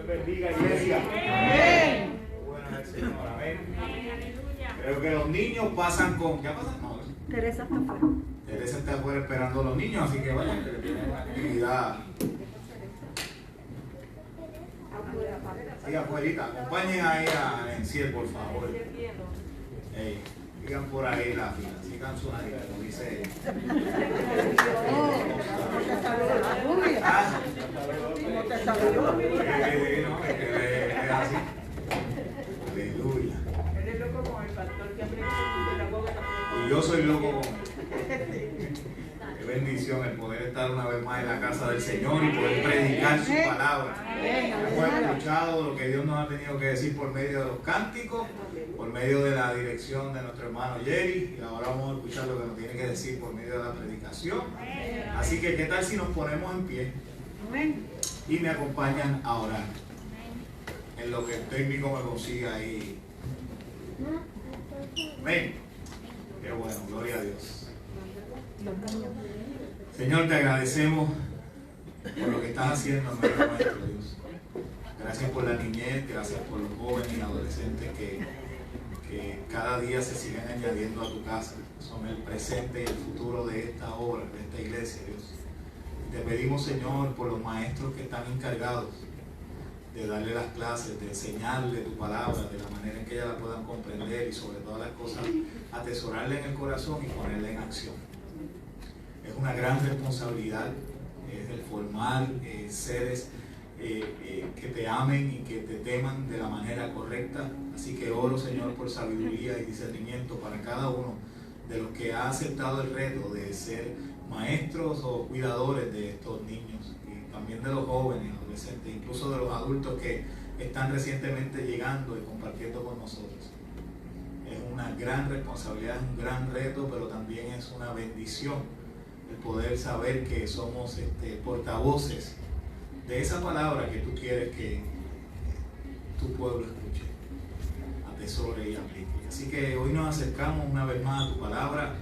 Dios bendiga, iglesia. Amén. Bueno es el Señor, amén. Creo que los niños pasan con... ¿Ya pasan? No. Teresa está afuera. Teresa está afuera esperando a los niños, así que vayan, que tienen una actividad. Sí, afuerita. Acompañen ahí a Enciel, por favor. Sigan por ahí la fila, sigan su nariz, como dice. ¿Cómo te saludó? No, es que es así. Aleluya. Eres loco con el pastor que abre la boca. Y yo soy loco con él. Qué bendición el poder estar una vez más en la casa del Señor y poder predicar su palabra. Hemos escuchado lo que Dios nos ha tenido que decir por medio de los cánticos, por medio de la dirección de nuestro hermano Jerry, y ahora vamos a escuchar lo que nos tiene que decir por medio de la predicación. Así que, ¿qué tal si nos ponemos en pie y me acompañan a orar? En lo que el técnico me consiga ahí. Amén. Qué bueno, gloria a Dios. Señor, te agradecemos por lo que estás haciendo en medio nuestro, Dios. Gracias por la niñez, gracias por los jóvenes y adolescentes que cada día se siguen añadiendo a tu casa. Son el presente y el futuro de esta obra, de esta iglesia, Dios. Te pedimos, Señor, por los maestros que están encargados de darle las clases, de enseñarle tu palabra de la manera en que ellas la puedan comprender y sobre todas las cosas atesorarla en el corazón y ponerla en acción. Es una gran responsabilidad, es el formar seres que te amen y que te teman de la manera correcta. Así que oro, Señor, por sabiduría y discernimiento para cada uno de los que ha aceptado el reto de ser maestros o cuidadores de estos niños, y también de los jóvenes, adolescentes, incluso de los adultos que están recientemente llegando y compartiendo con nosotros. Es una gran responsabilidad, es un gran reto, pero también es una bendición el poder saber que somos portavoces de esa palabra que tú quieres que tu pueblo escuche, atesore y aplique. Así que hoy nos acercamos una vez más a tu palabra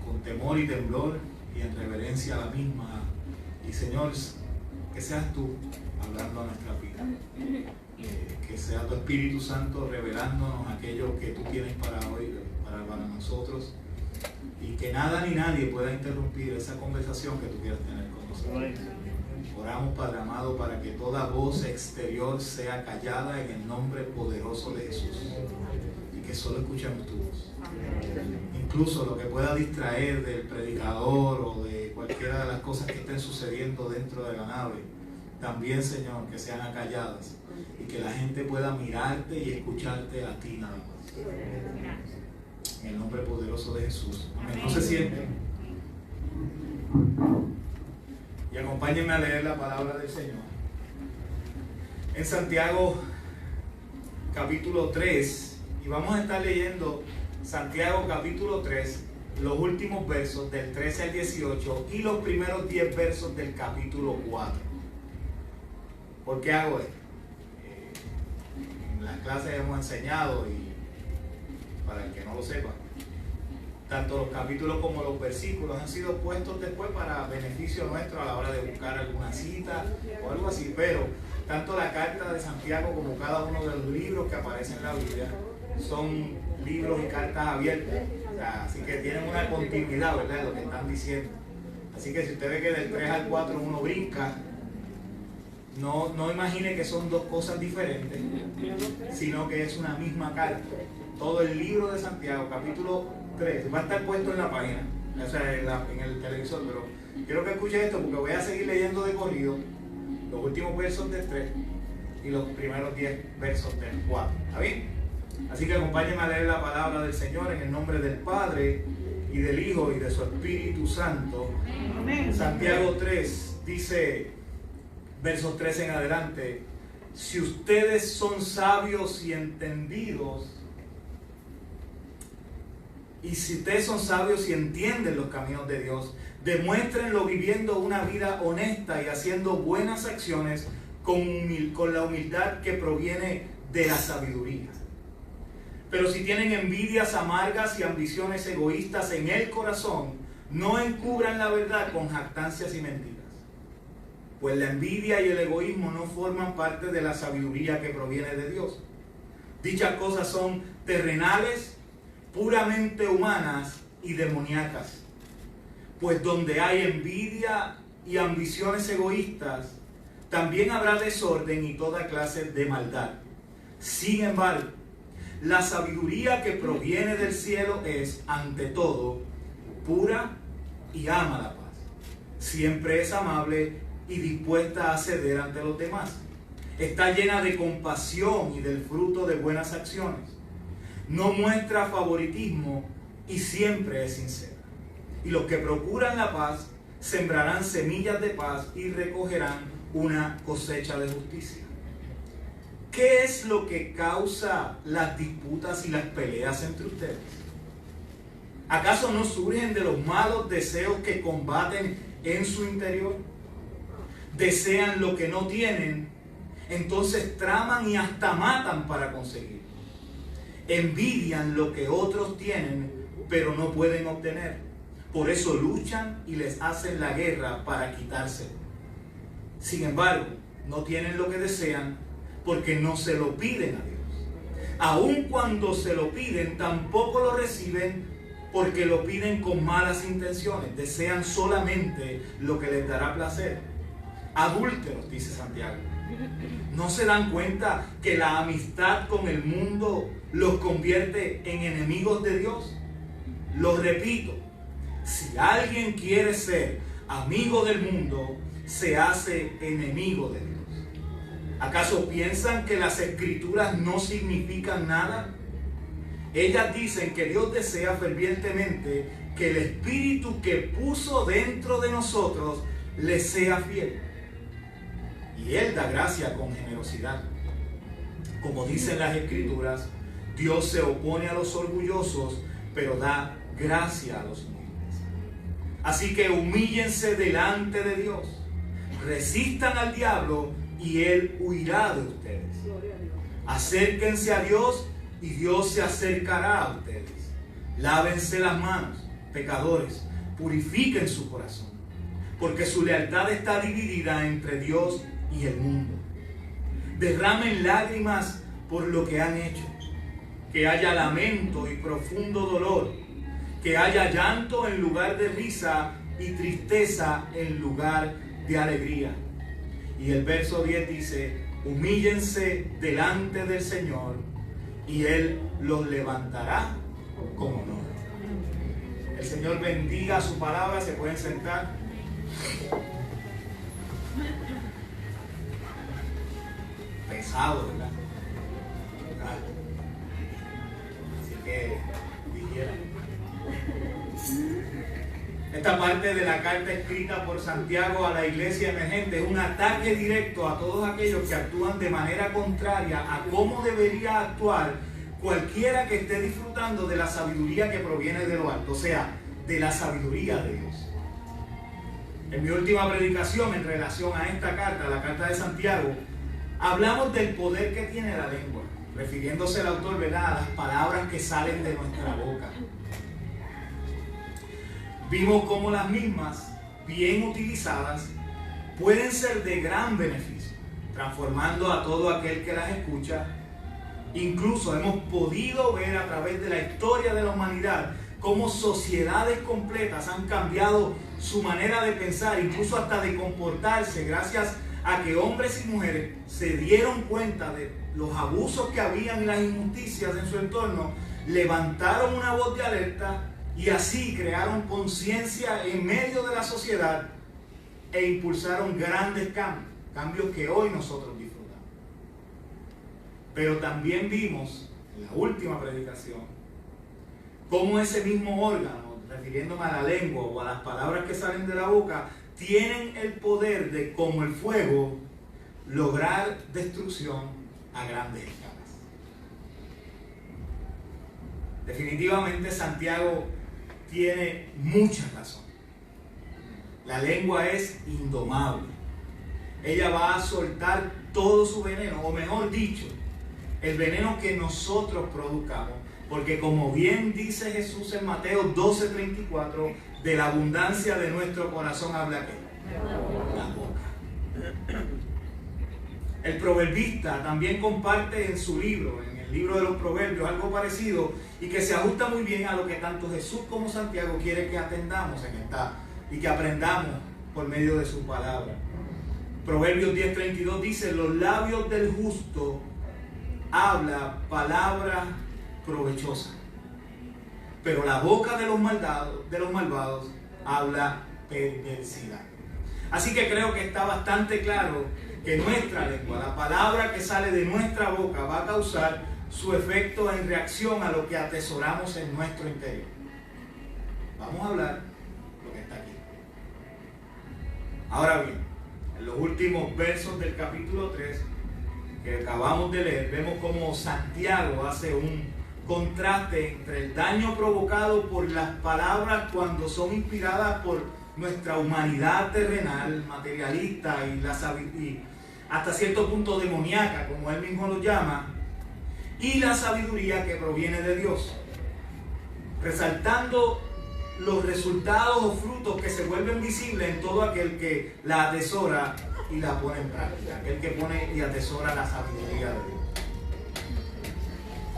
con temor y temblor y en reverencia a la misma. Y Señor, que seas tú hablando a nuestra vida, que sea tu Espíritu Santo revelándonos aquello que tú tienes para hoy, para nosotros, y que nada ni nadie pueda interrumpir esa conversación que tú quieras tener con nosotros. Oramos, Padre amado, para que toda voz exterior sea callada en el nombre poderoso de Jesús y que solo escuchemos tu voz. Incluso lo que pueda distraer del predicador o de cualquiera de las cosas que estén sucediendo dentro de la nave, también, Señor, que sean acalladas y que la gente pueda mirarte y escucharte a ti nada más. En el nombre poderoso de Jesús. Amén. No se sienten. Y acompáñenme a leer la palabra del Señor. En Santiago capítulo 3, y vamos a estar leyendo Santiago capítulo 3, los últimos versos del 13 al 18 y los primeros 10 versos del capítulo 4. ¿Por qué hago esto? En las clases hemos enseñado, y para el que no lo sepa, tanto los capítulos como los versículos han sido puestos después para beneficio nuestro a la hora de buscar alguna cita o algo así, pero tanto la carta de Santiago como cada uno de los libros que aparecen en la Biblia son libros y cartas abiertas, o sea, así que tienen una continuidad, ¿verdad?, de lo que están diciendo. Así que si usted ve que del 3 al 4 uno brinca, no imagine que son dos cosas diferentes, sino que es una misma carta. Todo el libro de Santiago, capítulo 3, va a estar puesto en la página, o sea, en el televisor, pero quiero que escuche esto porque voy a seguir leyendo de corrido los últimos versos del 3 y los primeros 10 versos del 4. ¿Está bien? Así que acompáñenme a leer la palabra del Señor en el nombre del Padre y del Hijo y de su Espíritu Santo. Amén. Santiago 3 dice, versos 3 en adelante: si ustedes son sabios y entendidos, y si ustedes son sabios y entienden los caminos de Dios, demuéstrenlo viviendo una vida honesta y haciendo buenas acciones con la humildad que proviene de la sabiduría. Pero si tienen envidias amargas y ambiciones egoístas en el corazón, no encubran la verdad con jactancias y mentiras. pues la envidia y el egoísmo no forman parte de la sabiduría que proviene de Dios. Dichas cosas son terrenales, puramente humanas y demoníacas. Pues donde hay envidia y ambiciones egoístas, también habrá desorden y toda clase de maldad. Sin embargo, la sabiduría que proviene del cielo es, ante todo, pura y ama la paz. Siempre es amable y dispuesta a ceder ante los demás. Está llena de compasión y del fruto de buenas acciones. No muestra favoritismo y siempre es sincera. Y los que procuran la paz sembrarán semillas de paz y recogerán una cosecha de justicia. ¿Qué es lo que causa las disputas y las peleas entre ustedes? ¿Acaso no surgen de los malos deseos que combaten en su interior? Desean lo que no tienen, entonces traman y hasta matan para conseguirlo. Envidian lo que otros tienen, pero no pueden obtener. Por eso luchan y les hacen la guerra para quitárselo. Sin embargo, no tienen lo que desean porque no se lo piden a Dios. Aun cuando se lo piden, tampoco lo reciben porque lo piden con malas intenciones. Desean solamente lo que les dará placer. Adúlteros, dice Santiago. ¿No se dan cuenta que la amistad con el mundo los convierte en enemigos de Dios? Lo repito, si alguien quiere ser amigo del mundo, se hace enemigo de Dios. ¿Acaso piensan que las escrituras no significan nada? Ellas dicen que Dios desea fervientemente que el Espíritu que puso dentro de nosotros le sea fiel. Y Él da gracia con generosidad. Como dicen las escrituras, Dios se opone a los orgullosos, pero da gracia a los humildes. Así que humíllense delante de Dios, resistan al diablo y Él huirá de ustedes. Acérquense a Dios y Dios se acercará a ustedes. Lávense las manos, pecadores, purifiquen su corazón, porque su lealtad está dividida entre Dios y el mundo. Derramen lágrimas por lo que han hecho, que haya lamento y profundo dolor, que haya llanto en lugar de risa y tristeza en lugar de alegría. Y el verso 10 dice: humíllense delante del Señor y Él los levantará con honor. El Señor bendiga su palabra. Se pueden sentar. Pesado, ¿verdad? Así que dijeron. Esta parte de la carta escrita por Santiago a la iglesia emergente es un ataque directo a todos aquellos que actúan de manera contraria a cómo debería actuar cualquiera que esté disfrutando de la sabiduría que proviene de lo alto, o sea, de la sabiduría de Dios. En mi última predicación en relación a esta carta, la carta de Santiago, hablamos del poder que tiene la lengua, refiriéndose el autor, ¿verdad?, a las palabras que salen de nuestra boca. Vimos cómo las mismas, bien utilizadas, pueden ser de gran beneficio, transformando a todo aquel que las escucha. Incluso hemos podido ver a través de la historia de la humanidad cómo sociedades completas han cambiado su manera de pensar, incluso hasta de comportarse, gracias a que hombres y mujeres se dieron cuenta de los abusos que habían y las injusticias en su entorno, levantaron una voz de alerta y así crearon conciencia en medio de la sociedad e impulsaron grandes cambios, cambios que hoy nosotros disfrutamos. Pero también vimos en la última predicación cómo ese mismo órgano, refiriéndome a la lengua o a las palabras que salen de la boca, tienen el poder de, como el fuego, lograr destrucción a grandes escalas. Definitivamente Santiago tiene mucha razón. La lengua es indomable. Ella va a soltar todo su veneno, o mejor dicho, el veneno que nosotros produzcamos. Porque como bien dice Jesús en Mateo 12:34, de la abundancia de nuestro corazón habla ¿qué? La boca. El proverbista también comparte en su libro, en el libro de los proverbios, algo parecido y que se ajusta muy bien a lo que tanto Jesús como Santiago quiere que atendamos en esta y que aprendamos por medio de su palabra. Proverbios 10:32 dice: los labios del justo habla palabra provechosa, pero la boca de los malvados habla perversidad. Así que creo que está bastante claro que nuestra lengua, la palabra que sale de nuestra boca, va a causar su efecto en reacción a lo que atesoramos en nuestro interior. Vamos a hablar lo que está aquí. Ahora bien, en los últimos versos del capítulo 3 que acabamos de leer, vemos cómo Santiago hace un contraste entre el daño provocado por las palabras cuando son inspiradas por nuestra humanidad terrenal, materialista y hasta cierto punto demoníaca, como él mismo lo llama, y la sabiduría que proviene de Dios, resaltando los resultados o frutos que se vuelven visibles en todo aquel que la atesora y la pone en práctica, aquel que pone y atesora la sabiduría de Dios.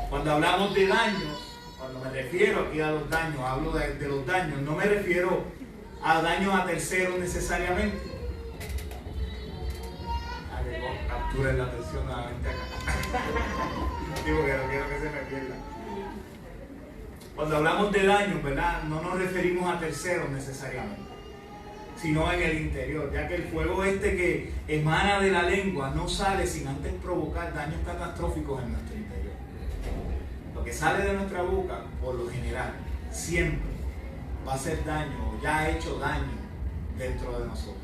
Cuando hablamos de daños, cuando me refiero aquí a los daños, hablo de los daños, no me refiero a daños a terceros necesariamente. Capturen la atención nuevamente acá. Digo que no quiero que se me pierda. Cuando hablamos de daños, ¿verdad? No nos referimos a terceros necesariamente, sino en el interior, ya que el fuego que emana de la lengua no sale sin antes provocar daños catastróficos en nuestro interior. Lo que sale de nuestra boca, por lo general, siempre va a hacer daño o ya ha hecho daño dentro de nosotros.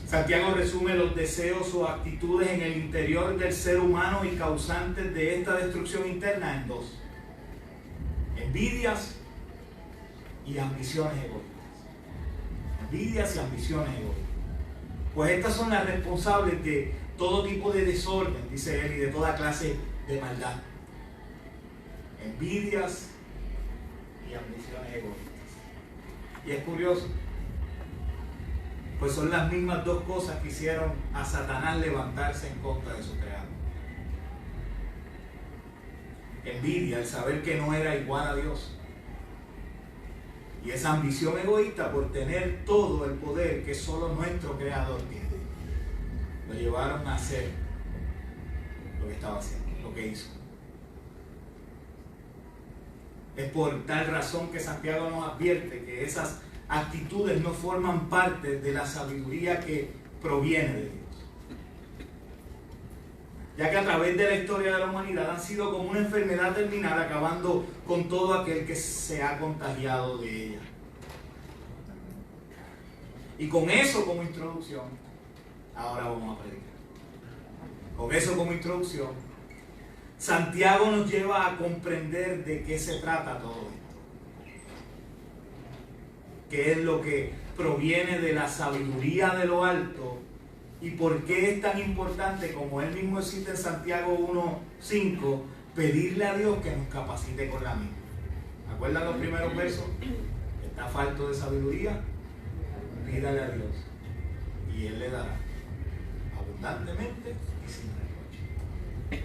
Santiago resume los deseos o actitudes en el interior del ser humano y causantes de esta destrucción interna en dos: envidias y ambiciones egoístas. Envidias y ambiciones egoístas. Pues estas son las responsables de todo tipo de desorden, dice él, y de toda clase de maldad. Envidias y ambiciones egoístas. Y es curioso, pues son las mismas dos cosas que hicieron a Satanás levantarse en contra de su creador. Envidia, el saber que no era igual a Dios. Y esa ambición egoísta por tener todo el poder que solo nuestro creador tiene. Lo llevaron a hacer lo que estaba haciendo, lo que hizo. Es por tal razón que Santiago nos advierte que esas actitudes no forman parte de la sabiduría que proviene de Dios, ya que a través de la historia de la humanidad han sido como una enfermedad terminal, acabando con todo aquel que se ha contagiado de ella. Y con eso como introducción, ahora vamos a predicar. Con eso como introducción, Santiago nos lleva a comprender de qué se trata todo esto. Qué es lo que proviene de la sabiduría de lo alto y por qué es tan importante, como él mismo cita en Santiago 1:5, pedirle a Dios que nos capacite con la misma. ¿Acuerdan los primeros versos? Está falto de sabiduría, pídale a Dios y Él le dará abundantemente y sin reproche.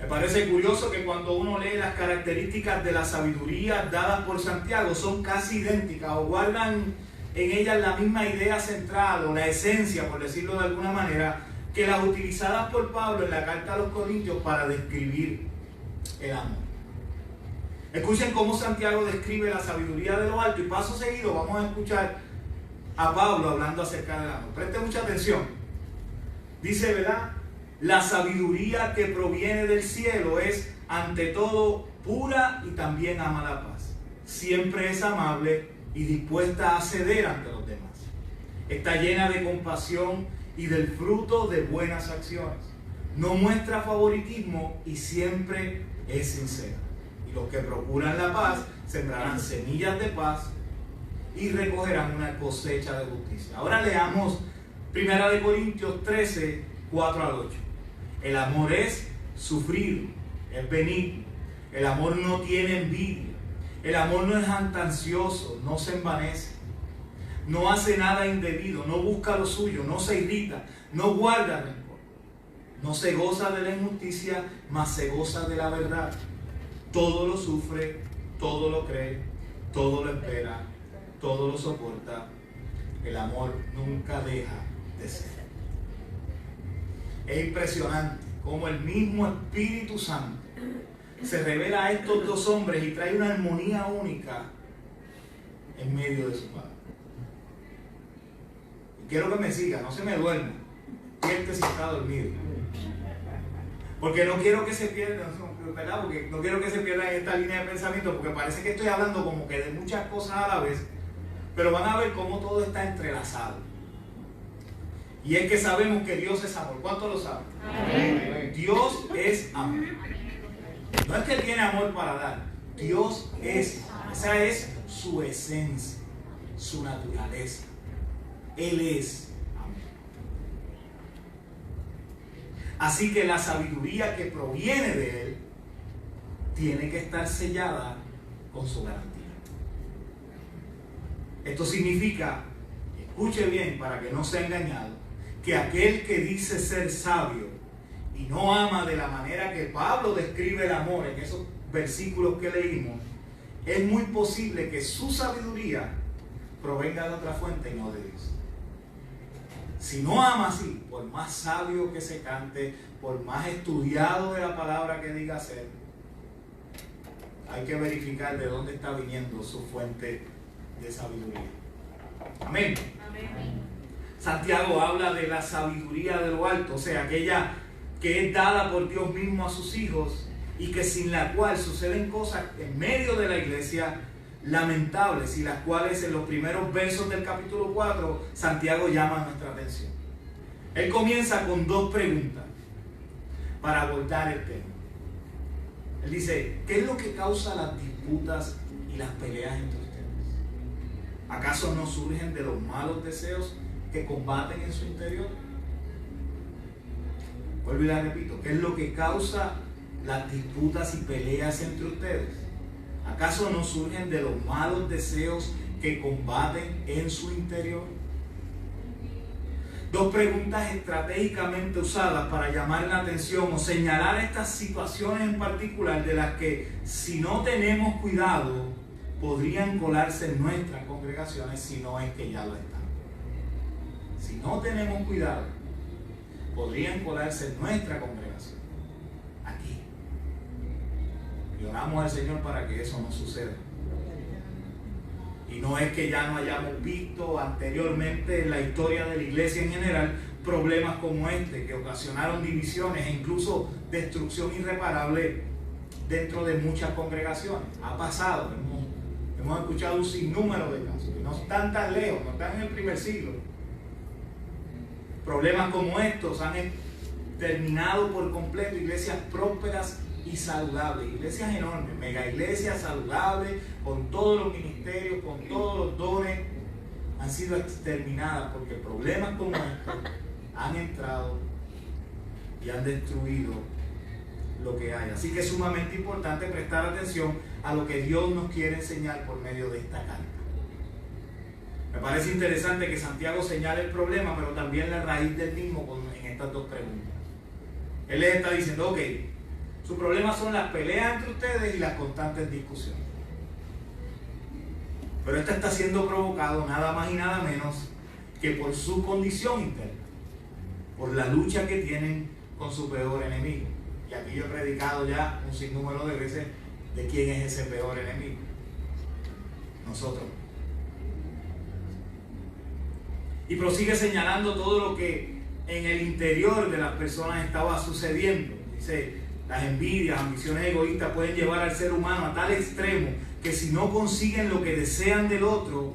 Me parece curioso que cuando uno lee las características de la sabiduría dadas por Santiago, son casi idénticas o guardan en ellas la misma idea central o la esencia, por decirlo de alguna manera, que las utilizadas por Pablo en la carta a los Corintios para describir el amor. Escuchen cómo Santiago describe la sabiduría de lo alto y paso seguido vamos a escuchar a Pablo hablando acerca del amor. Preste mucha atención. Dice, ¿verdad? La sabiduría que proviene del cielo es, ante todo, pura y también ama la paz. Siempre es amable y dispuesta a ceder ante los demás. Está llena de compasión y del fruto de buenas acciones. No muestra favoritismo y siempre es sincera. Y los que procuran la paz sembrarán semillas de paz y recogerán una cosecha de justicia. Ahora leamos 1 Corintios 13, 4 al 8. El amor es sufrido, es benigno. El amor no tiene envidia. El amor no es jactancioso, no se envanece. no hace nada indebido, no busca lo suyo, no se irrita, no guarda rencor, no se goza de la injusticia, mas se goza de la verdad. Todo lo sufre, todo lo cree, todo lo espera, todo lo soporta. El amor nunca deja de ser. Es impresionante cómo el mismo Espíritu Santo se revela a estos dos hombres y trae una armonía única en medio de su Padre. Y quiero que me siga, no se me duerma. Despierte si está dormido. Porque no quiero que se pierdan, ¿verdad? Porque no quiero que se pierdan en esta línea de pensamiento, porque parece que estoy hablando como que de muchas cosas a la vez, pero van a ver cómo todo está entrelazado. Y es que sabemos que Dios es amor. ¿Cuántos lo saben? Amén. Dios es amor. No es que Él tiene amor para dar. Dios es amor. Esa es su esencia, su naturaleza. Él es amor. Así que la sabiduría que proviene de Él tiene que estar sellada con su garantía. Esto significa, escuche bien para que no sea engañado, que aquel que dice ser sabio y no ama de la manera que Pablo describe el amor en esos versículos que leímos, es muy posible que su sabiduría provenga de otra fuente y no de Dios. Si no ama así, por más sabio que se cante, por más estudiado de la palabra que diga ser, hay que verificar de dónde está viniendo su fuente de sabiduría. Amén. Amén. Santiago habla de la sabiduría de lo alto, o sea, aquella que es dada por Dios mismo a sus hijos y que sin la cual suceden cosas en medio de la iglesia lamentables y las cuales en los primeros versos del capítulo 4 Santiago llama nuestra atención. Él comienza con dos preguntas para abordar el tema. Él dice, ¿qué es lo que causa las disputas y las peleas entre ustedes? ¿Acaso no surgen de los malos deseos que combaten en su interior? Vuelvo y la repito, ¿qué es lo que causa las disputas y peleas entre ustedes? ¿Acaso no surgen de los malos deseos que combaten en su interior? Dos preguntas estratégicamente usadas para llamar la atención o señalar estas situaciones en particular de las que, si no tenemos cuidado, podrían colarse en nuestras congregaciones si no es que ya lo están. Si no tenemos cuidado, podrían colarse en nuestra congregación, aquí. Y oramos al Señor para que eso no suceda. Y no es que ya no hayamos visto anteriormente en la historia de la iglesia en general problemas como este, que ocasionaron divisiones e incluso destrucción irreparable dentro de muchas congregaciones. Ha pasado, hemos escuchado un sinnúmero de casos, que no están tan lejos, no están en el primer siglo. Problemas como estos han terminado por completo iglesias prósperas y saludables, iglesias enormes, mega iglesias saludables, con todos los ministerios, con todos los dones, han sido exterminadas porque problemas como estos han entrado y han destruido lo que hay. Así que es sumamente importante prestar atención a lo que Dios nos quiere enseñar por medio de esta carta. Me parece interesante que Santiago señale el problema, pero también la raíz del mismo en estas dos preguntas. Él les está diciendo, ok, su problema son las peleas entre ustedes y las constantes discusiones. Pero esto está siendo provocado nada más y nada menos que por su condición interna, por la lucha que tienen con su peor enemigo. Y aquí yo he predicado ya un sinnúmero de veces de quién es ese peor enemigo. Nosotros. Y prosigue señalando todo lo que en el interior de las personas estaba sucediendo. Dice, las envidias, ambiciones egoístas pueden llevar al ser humano a tal extremo que si no consiguen lo que desean del otro,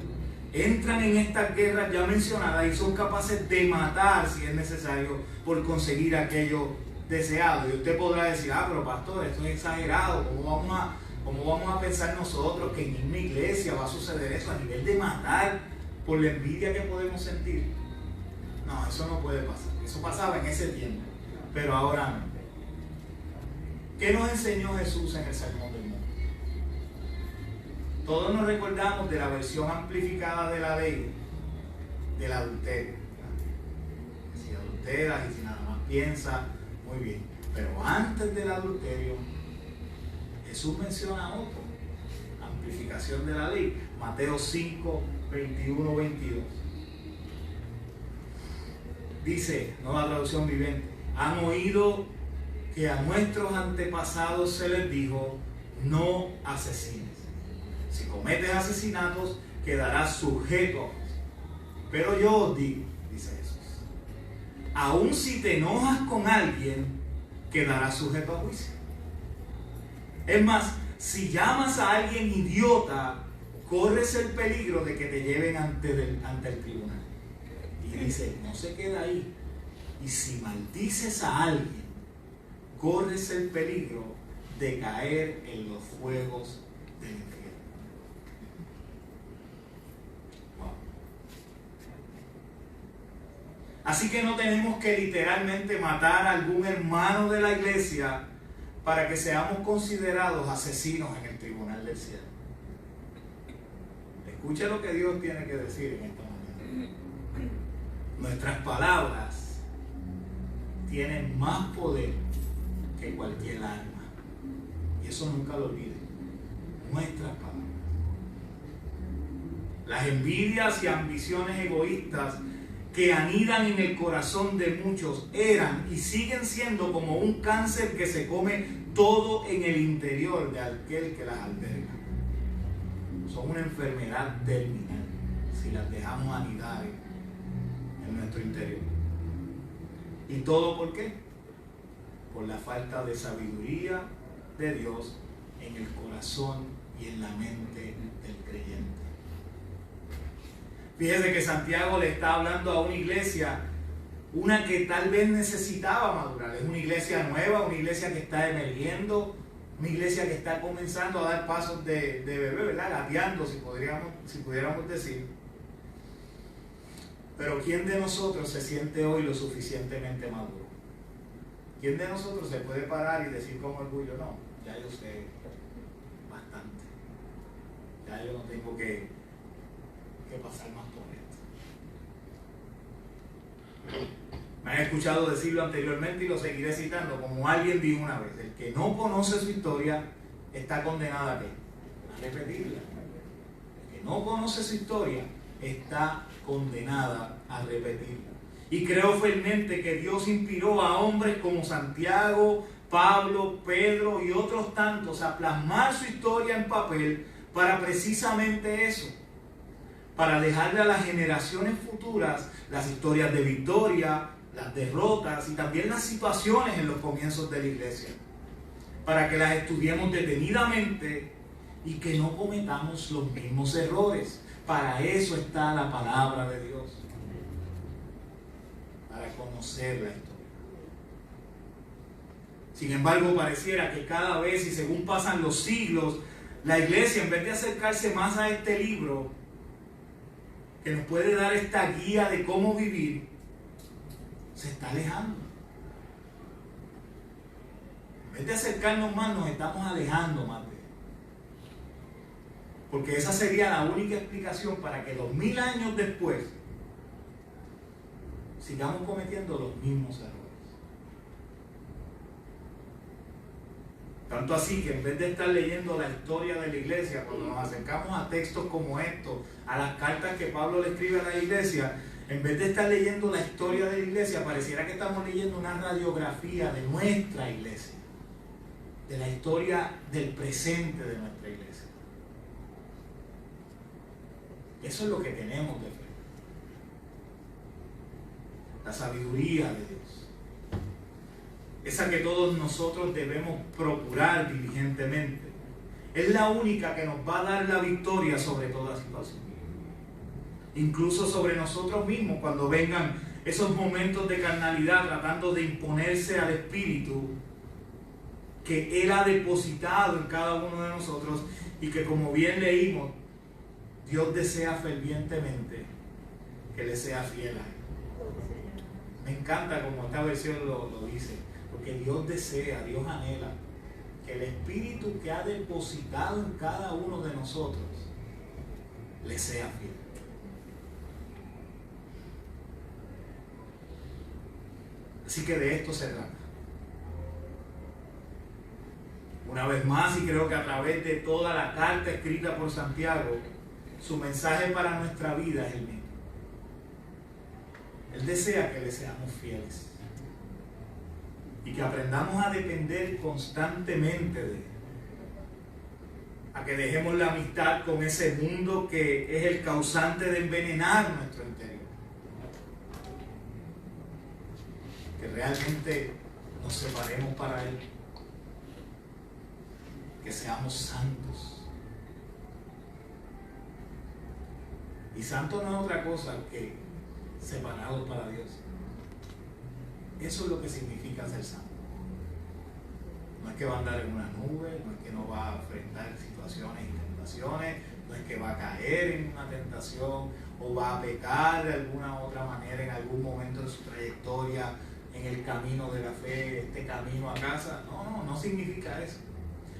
entran en estas guerras ya mencionadas y son capaces de matar si es necesario por conseguir aquello deseado. Y usted podrá decir, pero pastor, esto es exagerado, ¿cómo vamos a pensar nosotros que en una iglesia va a suceder eso a nivel de matar por la envidia que podemos sentir? No, eso no puede pasar. Eso pasaba en ese tiempo, pero ahora no. ¿Qué nos enseñó Jesús en el Sermón del Monte? Todos nos recordamos de la versión amplificada de la ley, del adulterio. Si adulteras y si nada más piensas, muy bien. Pero antes del adulterio, Jesús menciona otro. Amplificación de la ley. Mateo 5, 21, 22. Dice, nueva traducción viviente, han oído que a nuestros antepasados se les dijo, no asesines. Si cometes asesinatos, quedarás sujeto a juicio. Pero yo os digo, dice Jesús, aun si te enojas con alguien, quedarás sujeto a juicio. Es más, si llamas a alguien idiota, corres el peligro de que te lleven ante el tribunal. Y dice, no se queda ahí. Y si maldices a alguien, corres el peligro de caer en los fuegos del infierno. Wow. Así que no tenemos que literalmente matar a algún hermano de la iglesia para que seamos considerados asesinos en el tribunal del cielo. Escuche lo que Dios tiene que decir en esta mañana. Nuestras palabras tienen más poder que cualquier arma. Y eso nunca lo olviden. Nuestras palabras. Las envidias y ambiciones egoístas que anidan en el corazón de muchos eran y siguen siendo como un cáncer que se come todo en el interior de aquel que las alberga. Son una enfermedad terminal si las dejamos anidar en nuestro interior. ¿Y todo por qué? Por la falta de sabiduría de Dios en el corazón y en la mente del creyente. Fíjese que Santiago le está hablando a una iglesia, una que tal vez necesitaba madurar. Es una iglesia nueva, una iglesia que está emergiendo, una iglesia que está comenzando a dar pasos de bebé, ¿verdad? Gateando, si pudiéramos decir. Pero ¿quién de nosotros se siente hoy lo suficientemente maduro? ¿Quién de nosotros se puede parar y decir con orgullo, no, ya yo sé bastante, ya yo no tengo que pasar más por esto? Me han escuchado decirlo anteriormente y lo seguiré citando, como alguien dijo una vez, el que no conoce su historia está condenado ¿a qué? A repetirla. El que no conoce su historia está condenada a repetirla. Y creo fielmente que Dios inspiró a hombres como Santiago, Pablo, Pedro y otros tantos a plasmar su historia en papel para precisamente eso, para dejarle a las generaciones futuras las historias de victoria, las derrotas y también las situaciones en los comienzos de la iglesia, para que las estudiemos detenidamente y que no cometamos los mismos errores. Para eso está la palabra de Dios, para conocer la historia. Sin embargo, pareciera que cada vez y según pasan los siglos, la iglesia, en vez de acercarse más a este libro, que nos puede dar esta guía de cómo vivir, se está alejando. En vez de acercarnos más, nos estamos alejando más de él. Porque esa sería la única explicación para que 2000 años después sigamos cometiendo los mismos errores. Tanto así que en vez de estar leyendo la historia de la iglesia, cuando nos acercamos a textos como estos, a las cartas que Pablo le escribe a la iglesia, en vez de estar leyendo la historia de la iglesia, pareciera que estamos leyendo una radiografía de nuestra iglesia, de la historia del presente de nuestra iglesia. Eso es lo que tenemos de fe. La sabiduría de Dios. Esa que todos nosotros debemos procurar diligentemente. Es la única que nos va a dar la victoria sobre toda situación. Incluso sobre nosotros mismos, cuando vengan esos momentos de carnalidad tratando de imponerse al Espíritu que Él ha depositado en cada uno de nosotros y que, como bien leímos, Dios desea fervientemente que le sea fiel a Él. Me encanta como esta versión lo dice, porque Dios desea, Dios anhela que el Espíritu que ha depositado en cada uno de nosotros le sea fiel. Así que de esto se trata. Una vez más, y creo que a través de toda la carta escrita por Santiago, su mensaje para nuestra vida es el mismo. Él desea que le seamos fieles y que aprendamos a depender constantemente de Él, a que dejemos la amistad con ese mundo que es el causante de envenenar nuestro interior, que realmente nos separemos para Él, que seamos santos. Y santo no es otra cosa que separados para Dios. Eso es lo que significa ser santo. No es que va a andar en una nube, no es que no va a enfrentar situaciones y tentaciones, no es que va a caer en una tentación o va a pecar de alguna otra manera en algún momento de su trayectoria en el camino de la fe, este camino a casa. No significa eso.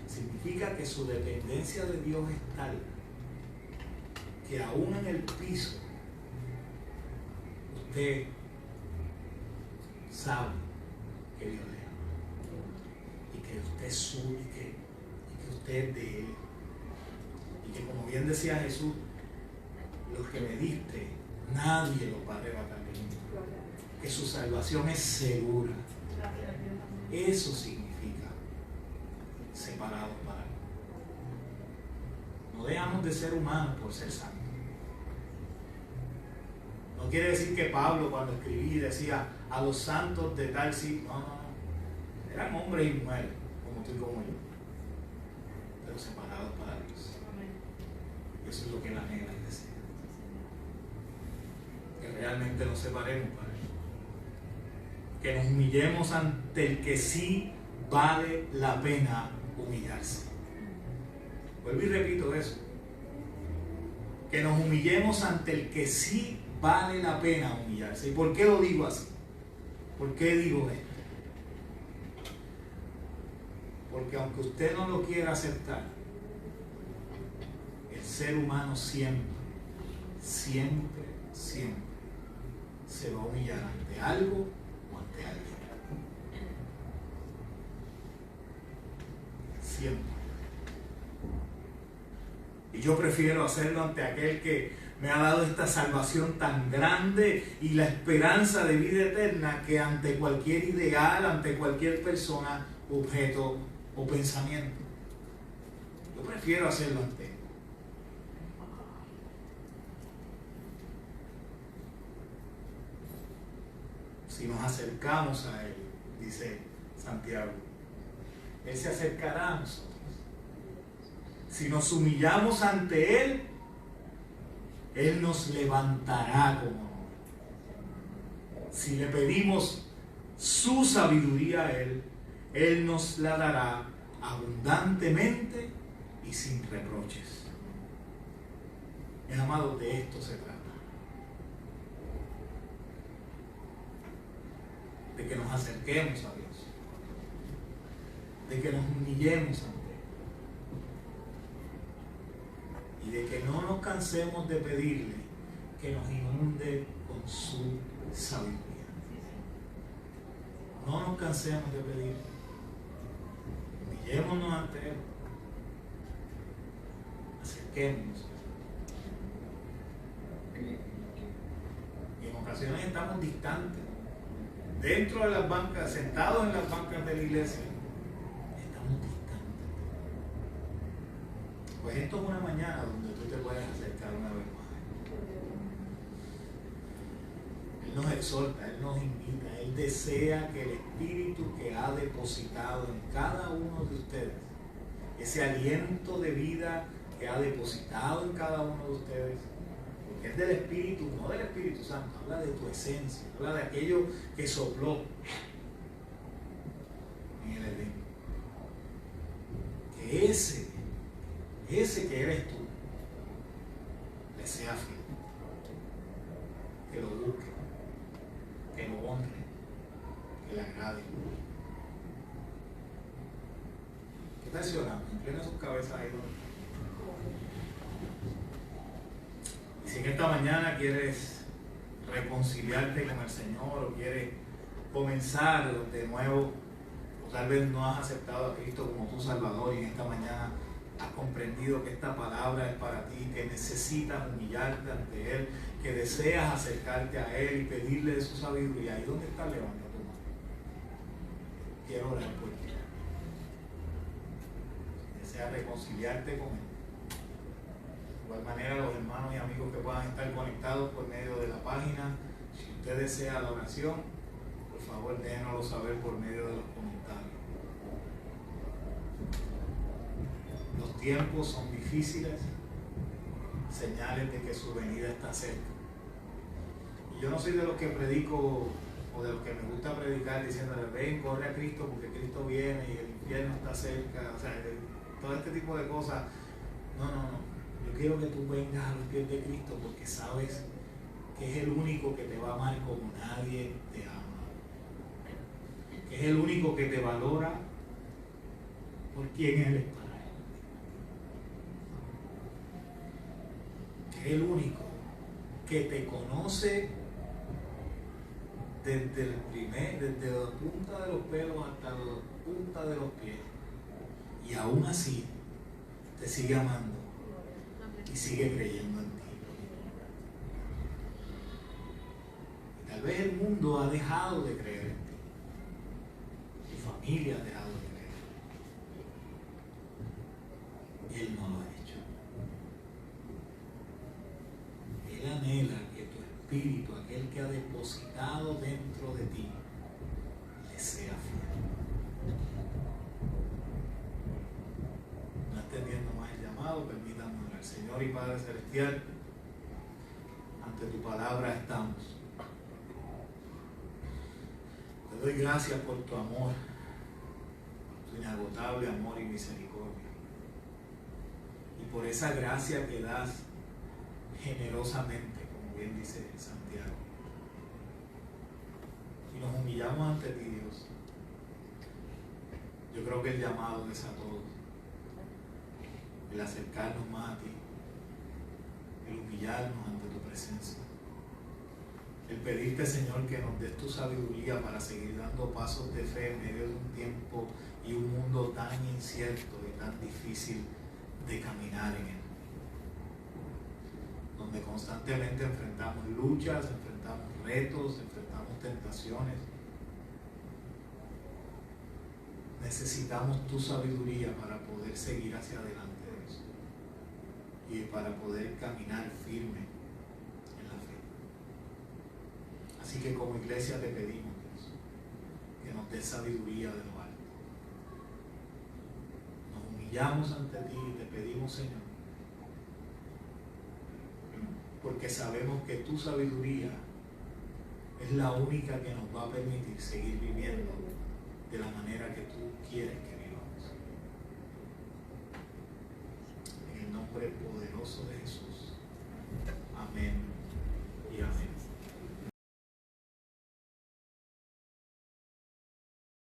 Significa que su dependencia de Dios es tal que aún en el piso usted sabe que Dios le ama y que usted es suyo y que usted es de Él, y que, como bien decía Jesús, los que me diste nadie los va a arrebatar de mí, que su salvación es segura. Eso significa separados para Él. No dejamos de ser humanos por ser santos. No quiere decir que Pablo, cuando escribí, decía a los santos de tal sitio. No. Eran hombres y mujeres, como tú y como yo, pero separados para Dios. Y eso es lo que Él anhela y desea. Que realmente nos separemos para Él. Que nos humillemos ante el que sí vale la pena humillarse. Vuelvo y repito eso. Que nos humillemos ante el que sí vale la pena humillarse. ¿Y por qué lo digo así? ¿Por qué digo esto? Porque aunque usted no lo quiera aceptar, el ser humano siempre se va a humillar ante algo o ante alguien. Siempre. Y yo prefiero hacerlo ante aquel que me ha dado esta salvación tan grande y la esperanza de vida eterna, que ante cualquier ideal, ante cualquier persona, objeto o pensamiento. Yo prefiero hacerlo ante Él. Si nos acercamos a Él, dice Santiago, Él se acercará a nosotros. Si nos humillamos ante Él, Él nos levantará como hombre. Si le pedimos su sabiduría a Él, Él nos la dará abundantemente y sin reproches. Mis amados, de esto se trata. De que nos acerquemos a Dios. De que nos humillemos ante Él. Y de que no nos cansemos de pedirle que nos inunde con su sabiduría. No nos cansemos de pedirle. Humillémonos ante Él. Acerquémonos. Y en ocasiones estamos distantes. Dentro de las bancas, sentados en las bancas de la iglesia, estamos distantes. Pues esto es una mañana donde tú te puedes acercar una vez más. Él nos exhorta, Él nos invita, Él desea que el Espíritu que ha depositado en cada uno de ustedes, ese aliento de vida que ha depositado en cada uno de ustedes, porque es del Espíritu, no del Espíritu Santo, habla de tu esencia, habla de aquello que sopló en el Edén. Que ese que eres tú, le sea fiel, que lo busque, que lo honre, que le agrade. ¿Qué tal si oramos? Inclina sus cabezas ahí. Y si en esta mañana quieres reconciliarte con el Señor o quieres comenzar de nuevo, o tal vez no has aceptado a Cristo como tu Salvador y en esta mañana has comprendido que esta palabra es para ti, que necesitas humillarte ante Él, que deseas acercarte a Él y pedirle de su sabiduría. ¿Y dónde está? Levanta tu mano. Quiero orar por ti. Deseas reconciliarte con Él. De igual manera, los hermanos y amigos que puedan estar conectados por medio de la página, si usted desea la oración, por favor déjenoslo saber por medio de los comentarios. Los tiempos son difíciles, señales de que su venida está cerca. Y yo no soy de los que predico o de los que me gusta predicar diciéndole ven, corre a Cristo porque Cristo viene y el infierno está cerca, o sea, todo este tipo de cosas. No. Yo quiero que tú vengas a los pies de Cristo porque sabes que es el único que te va a amar como nadie te ama. Que es el único que te valora por quien Él es para Él. Que es el único que te conoce desde la punta de los pelos hasta la punta de los pies. Y aún así te sigue amando y sigue creyendo en ti. Y tal vez el mundo ha dejado de creer en ti. Tu familia ha dejado de creer. Él no lo ha hecho. Él anhela que tu espíritu, aquel que ha depositado dentro de ti, le sea fiel. No extendiendo más el llamado, permítanme orar. Señor y Padre Celestial, ante tu palabra estamos. Te doy gracias por tu amor, tu inagotable amor y misericordia. Y por esa gracia que das generosamente, como bien dice Santiago. Y nos humillamos ante ti, Dios. Yo creo que el llamado es a todos. El acercarnos más a ti, el humillarnos ante tu presencia, el pedirte, Señor, que nos des tu sabiduría para seguir dando pasos de fe en medio de un tiempo y un mundo tan incierto y tan difícil de caminar en él, donde constantemente enfrentamos luchas, enfrentamos retos, enfrentamos tentaciones. Necesitamos tu sabiduría para poder seguir hacia adelante de eso y para poder caminar firme en la fe. Así que como iglesia te pedimos, Dios, que nos des sabiduría de lo alto. Nos humillamos ante ti y te pedimos, Señor, porque sabemos que tu sabiduría es la única que nos va a permitir seguir viviendo de la manera que tú quieres que vivamos. En el nombre poderoso de